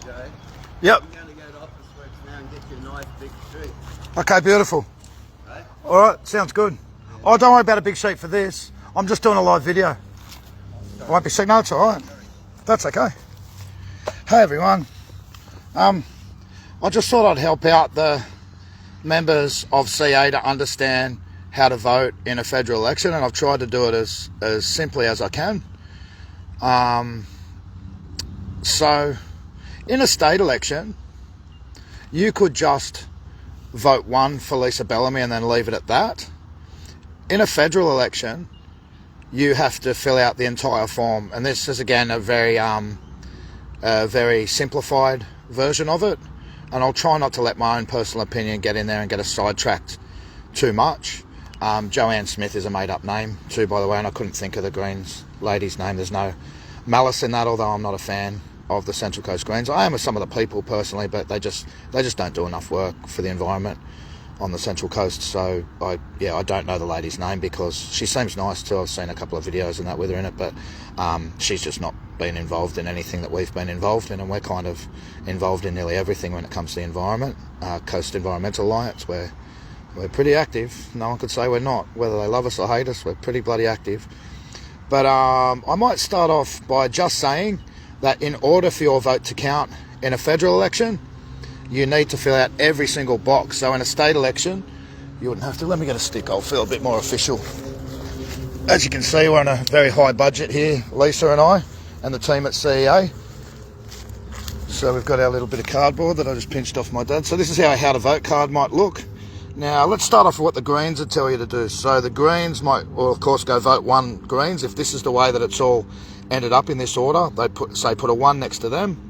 Joe. Yep. I'm going to go to Office Works now and get you a nice big sheet. Okay, beautiful. Right? All right, sounds good. Yeah. Oh, don't worry about a big sheet for this. I'm just doing a live video. I won't be sick. No, it's all right. That's okay. Hey, everyone. I just thought I'd help out the members of CA to understand how to vote in a federal election, and I've tried to do it as simply as I can. So, in a state election, you could just vote one for Lisa Bellamy and then leave it at that. In a federal election, you have to fill out the entire form, and this is again a very simplified version of it, and I'll try not to let my own personal opinion get in there and get us sidetracked too much. Joanne Smith is a made-up name too, by the way, and I couldn't think of the Greens lady's name. There's no malice in that, although I'm not a fan of the Central Coast Greens. I am with some of the people personally, but they just don't do enough work for the environment on the Central Coast. So I don't know the lady's name because she seems nice too. I've seen a couple of videos and that with her in it, but she's just not been involved in anything that we've been involved in, and we're kind of involved in nearly everything when it comes to the environment. Coast Environmental Alliance, we're pretty active. No one could say we're not. Whether they love us or hate us, we're pretty bloody active. But I might start off by just saying that in order for your vote to count in a federal election, you need to fill out every single box. So in a state election, you wouldn't have to. Let me get a stick. I'll feel a bit more official. As you can see, we're on a very high budget here, Lisa and I, and the team at CEA. So we've got our little bit of cardboard that I just pinched off my dad. So this is how a how to vote card might look. Now, let's start off with what the Greens would tell you to do. So the Greens might, well, of course, go vote one Greens. If this is the way that it's all ended up in this order, they put a 1 next to them.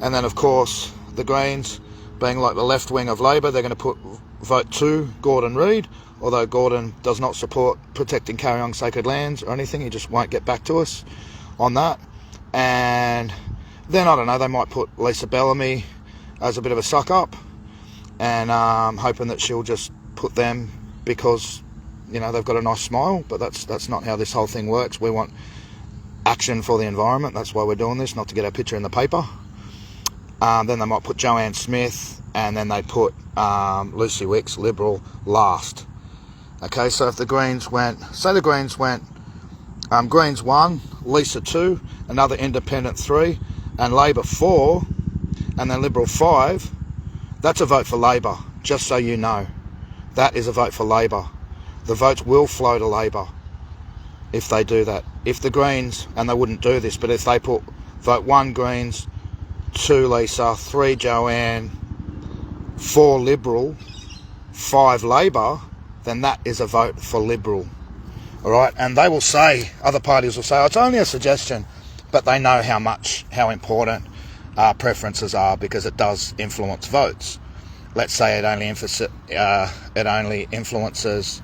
And then, of course, the Greens, being like the left wing of Labor, they're going to vote 2 Gordon Reid, although Gordon does not support protecting carrying sacred lands or anything. He just won't get back to us on that. And then, I don't know, they might put Lisa Bellamy as a bit of a suck-up, and hoping that she'll just put them because, you know, they've got a nice smile. But that's not how this whole thing works. We want action for the environment. That's why we're doing this, not to get our picture in the paper. Then they might put Joanne Smith, and then they put Lucy Wicks, Liberal, last. Okay, so if the Greens went, say the Greens went Greens 1, Lisa 2, another Independent 3, and Labor 4, and then Liberal 5, that's a vote for Labor, just so you know. That is a vote for Labor. The votes will flow to Labor if they do that. If the Greens, and they wouldn't do this, but if they put vote 1 Greens, 2 Lisa, 3 Joanne, 4 Liberal, 5 Labor, then that is a vote for Liberal. All right, and they will say, other parties will say, oh, it's only a suggestion, but they know how important preferences are, because it does influence votes. Let's say it only influences,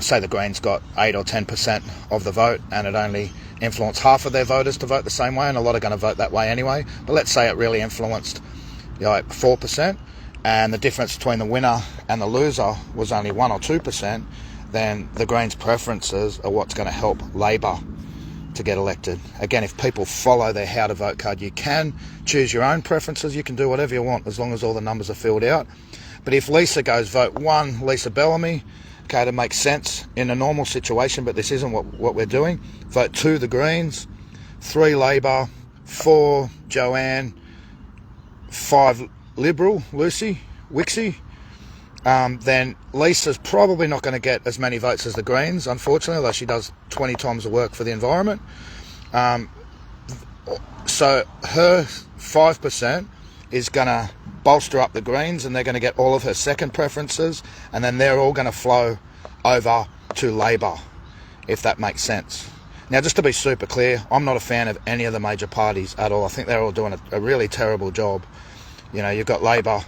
say the Greens got 8 or 10% of the vote, and it only influenced half of their voters to vote the same way, and a lot are going to vote that way anyway. But let's say it really influenced, 4%, and the difference between the winner and the loser was only 1 or 2%, then the Greens' preferences are what's going to help Labor to get elected. Again, if people follow their how to vote card, you can choose your own preferences. You can do whatever you want as long as all the numbers are filled out. But if Lisa goes vote 1 Lisa Bellamy, okay, to make sense in a normal situation, but this isn't what we're doing. Vote 2 the Greens, 3 Labor, 4 Joanne, 5 Liberal, Lucy, Wixie. Then Lisa's probably not going to get as many votes as the Greens, unfortunately, although she does 20 times the work for the environment. So her 5% is going to bolster up the Greens, and they're going to get all of her second preferences, and then they're all going to flow over to Labor, if that makes sense. Now, just to be super clear, I'm not a fan of any of the major parties at all. I think they're all doing a really terrible job. You've got Labor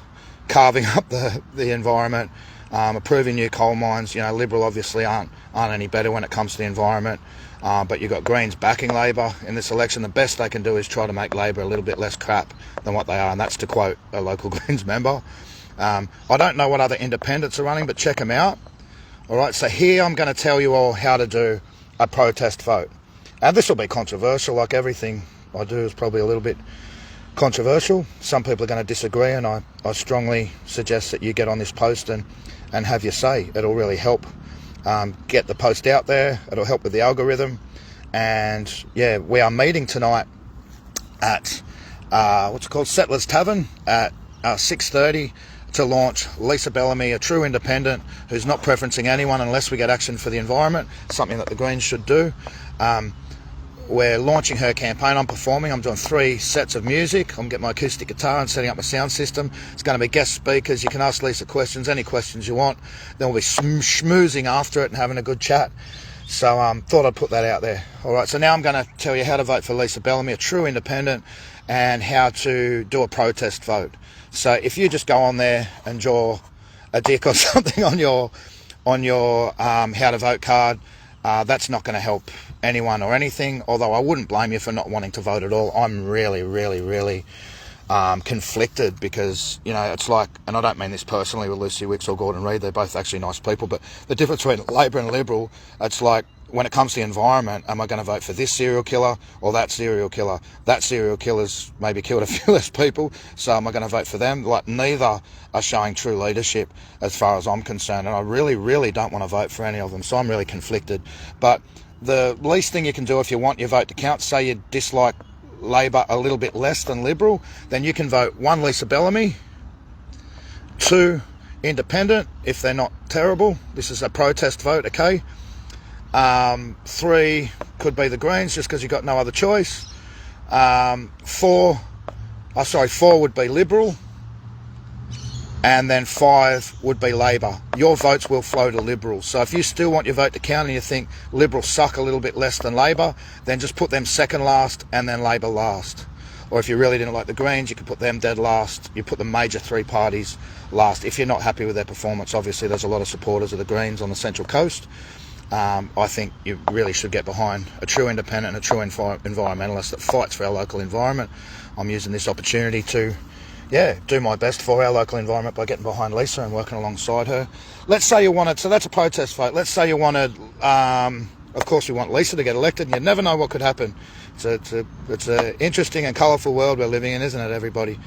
carving up the environment, approving new coal mines. Liberal obviously aren't any better when it comes to the environment. But you've got Greens backing Labor in this election. The best they can do is try to make Labor a little bit less crap than what they are, and that's to quote a local Greens member. I don't know what other independents are running, but check them out. All right, so here I'm going to tell you all how to do a protest vote. And this will be controversial, like everything I do is probably a little bit controversial. Some people are going to disagree, and I strongly suggest that you get on this post and have your say. It'll really help get the post out there. It'll help with the algorithm. And yeah, we are meeting tonight at what's it called, Settlers Tavern at 6:30 to launch Lisa Bellamy, a true independent who's not preferencing anyone unless we get action for the environment, something that the Greens should do. We're launching her campaign. I'm performing. I'm doing 3 sets of music. I'm getting my acoustic guitar and setting up my sound system. It's going to be guest speakers. You can ask Lisa questions, any questions you want. Then we'll be schmoozing after it and having a good chat. So thought I'd put that out there. All right, so now I'm going to tell you how to vote for Lisa Bellamy, a true independent, and how to do a protest vote. So if you just go on there and draw a dick or something on your how to vote card, that's not going to help anyone or anything, although I wouldn't blame you for not wanting to vote at all. I'm really conflicted because, you know, it's like, and I don't mean this personally with Lucy Wicks or Gordon Reid, they're both actually nice people, but the difference between Labor and Liberal, it's like, when it comes to the environment, am I going to vote for this serial killer or that serial killer? That serial killer's maybe killed a few less people, so am I going to vote for them? Like, neither are showing true leadership as far as I'm concerned, and I really don't want to vote for any of them, so I'm really conflicted. But the least thing you can do if you want your vote to count, say you dislike Labor a little bit less than Liberal, then you can vote 1 Lisa Bellamy, 2 independent if they're not terrible. This is a protest vote, okay? 3 could be the Greens just because you've got no other choice. 4 would be Liberal, and then 5 would be Labor. Your votes will flow to Liberal. So if you still want your vote to count and you think Liberals suck a little bit less than Labor, then just put them second last and then Labor last. Or if you really didn't like the Greens, you could put them dead last. You put the major 3 parties last. If you're not happy with their performance, obviously there's a lot of supporters of the Greens on the Central Coast. I think you really should get behind a true independent and a true environmentalist that fights for our local environment. I'm using this opportunity to, do my best for our local environment by getting behind Lisa and working alongside her. Let's say you wanted, so that's a protest vote. Let's say you wanted, of course we want Lisa to get elected, and you never know what could happen. It's an interesting and colourful world we're living in, isn't it, everybody?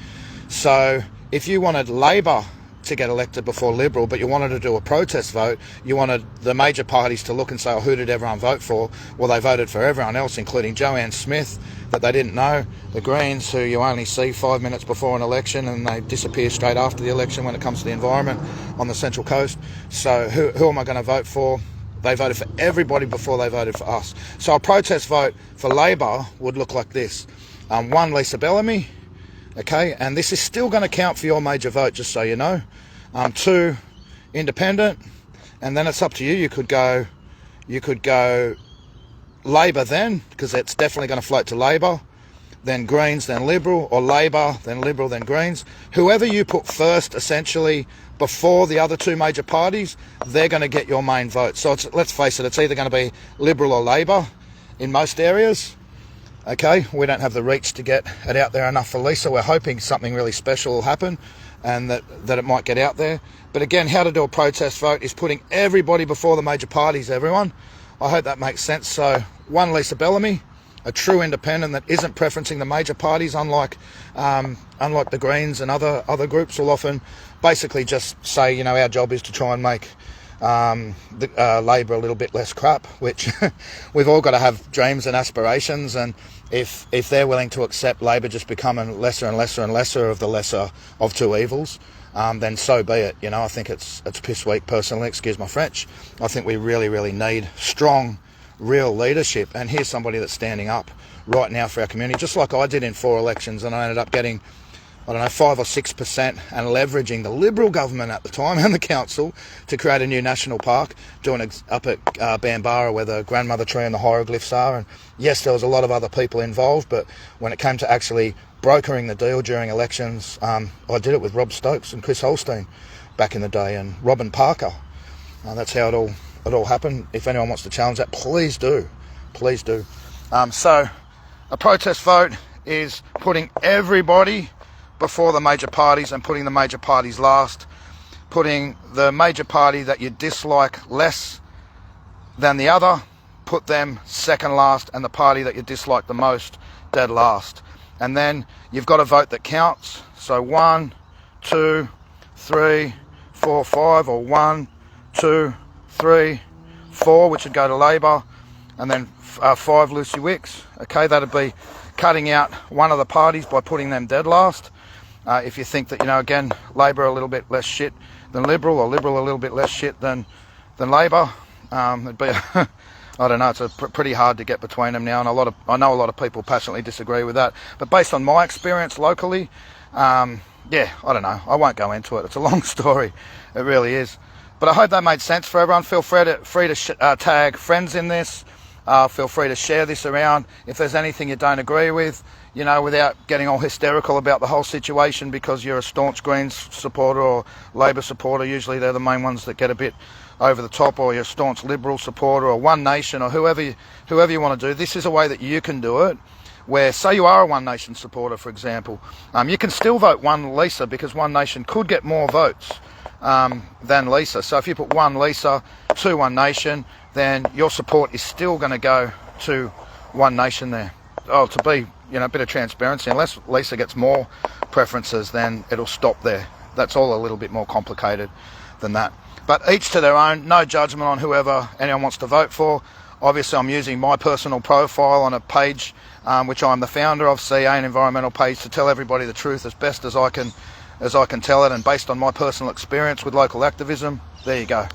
So if you wanted Labor to get elected before Liberal, but you wanted to do a protest vote, you wanted the major parties to look and say, oh, who did everyone vote for? Well, they voted for everyone else, including Joanne Smith, that they didn't know, the Greens, who you only see 5 minutes before an election and they disappear straight after the election when it comes to the environment on the Central Coast. So who am I going to vote for? They voted for everybody before they voted for us. So a protest vote for Labor would look like this. 1 Lisa Bellamy, okay, and this is still going to count for your major vote, just so you know. 2 independent, and then it's up to you. You could go Labor then, because it's definitely going to float to Labor, then Greens, then Liberal, or Labor, then Liberal, then Greens. Whoever you put first, essentially, before the other 2 major parties, they're going to get your main vote. So let's face it, it's either going to be Liberal or Labor in most areas. Okay, we don't have the reach to get it out there enough for Lisa. We're hoping something really special will happen and that it might get out there. But again, how to do a protest vote is putting everybody before the major parties, everyone. I hope that makes sense. So 1 Lisa Bellamy, a true independent that isn't preferencing the major parties, unlike the Greens and other groups will often basically just say, you know, our job is to try and make Labor a little bit less crap, which we've all got to have dreams and aspirations, and if they're willing to accept Labor just becoming lesser and lesser and lesser of the lesser of 2 evils, then so be it. You know, I think it's piss weak personally, excuse my French. I think we really need strong, real leadership, and here's somebody that's standing up right now for our community, just like I did in 4 elections, and I ended up getting, 5 or 6% and leveraging the Liberal government at the time and the council to create a new national park, doing up at Bambara where the grandmother tree and the hieroglyphs are. And yes, there was a lot of other people involved, but when it came to actually brokering the deal during elections, I did it with Rob Stokes and Chris Holstein back in the day, and Robin Parker. That's how it all happened. If anyone wants to challenge that, please do. So a protest vote is putting everybody before the major parties and putting the major parties last, putting the major party that you dislike less than the other, put them second last, and the party that you dislike the most dead last. and then you've got a vote that counts. So 1, 2, 3, 4, 5, or 1, 2, 3, 4, which would go to Labor, and then 5 Lucy Wicks. Okay, that'd be cutting out one of the parties by putting them dead last. If you think that, again, Labor a little bit less shit than Liberal, or Liberal a little bit less shit than Labor, it'd be I don't know, it's pretty hard to get between them now, and I know a lot of people passionately disagree with that. But based on my experience locally, yeah, I don't know. I won't go into it. It's a long story. It really is. But I hope that made sense for everyone. Feel free to tag friends in this. Feel free to share this around. If there's anything you don't agree with, without getting all hysterical about the whole situation because you're a staunch Greens supporter or Labor supporter. Usually they're the main ones that get a bit over the top, or you're a staunch Liberal supporter, or One Nation, or whoever you want to do. This is a way that you can do it, where, say you are a One Nation supporter, for example, you can still vote One Lisa, because One Nation could get more votes than Lisa. So if you put One Lisa to One Nation, then your support is still going to go to One Nation there. To be, a bit of transparency. Unless Lisa gets more preferences, then it'll stop there. That's all a little bit more complicated than that. But each to their own. No judgment on whoever anyone wants to vote for. Obviously, I'm using my personal profile on a page, which I'm the founder of, CA, an environmental page, to tell everybody the truth as best as I can tell it, and based on my personal experience with local activism. There you go.